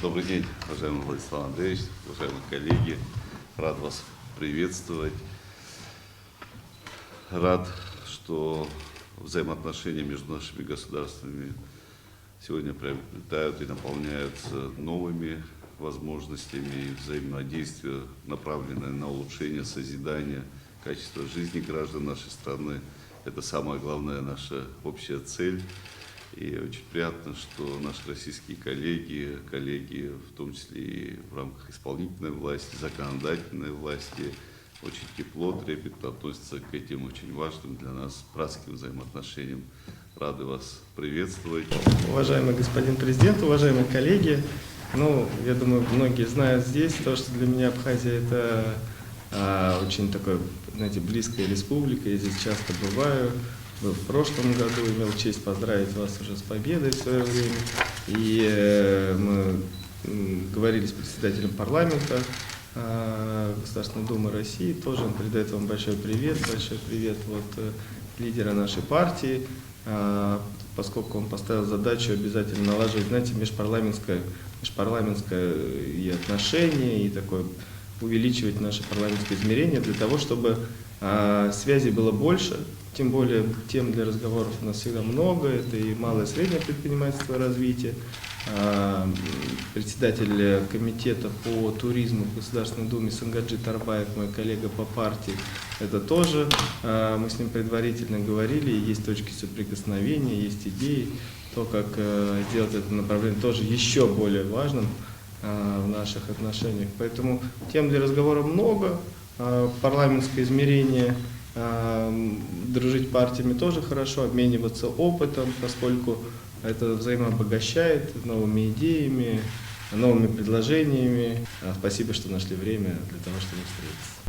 Добрый день, уважаемый Владислав Андреевич, уважаемые коллеги. Рад вас приветствовать. Рад, что взаимоотношения между нашими государствами сегодня приобретают и наполняются новыми возможностями и взаимодействия, направленное на улучшение, созидание качества жизни граждан нашей страны. Это самая главная наша общая цель. И очень приятно, что наши российские коллеги, в том числе и в рамках исполнительной власти, законодательной власти, очень тепло, трепетно относятся к этим очень важным для нас братским взаимоотношениям. Рады вас приветствовать. Уважаемый господин президент, уважаемые коллеги, я думаю, многие знают здесь то, что для меня Абхазия это очень такая, знаете, близкая республика. Я здесь часто бываю. Был в прошлом году, имел честь поздравить вас уже с победой в свое время. И мы говорили с председателем парламента Государственной Думы России. Тоже он передает вам большой привет лидера нашей партии, поскольку он поставил задачу обязательно налаживать, знаете, межпарламентское и отношения, и такое увеличивать наше парламентское измерение для того, чтобы связей было больше. Тем более тем для разговоров у нас всегда много, это и малое и среднее предпринимательство развития. Председатель комитета по туризму в Государственной Думе Сангаджи Тарбаев, мой коллега по партии, это тоже, мы с ним предварительно говорили, есть точки соприкосновения, есть идеи, то, как сделать это направление тоже еще более важным в наших отношениях. Поэтому тем для разговора много, парламентское измерение. Дружить партиями тоже хорошо, обмениваться опытом, поскольку это взаимообогащает новыми идеями, новыми предложениями. Спасибо, что нашли время для того, чтобы встретиться.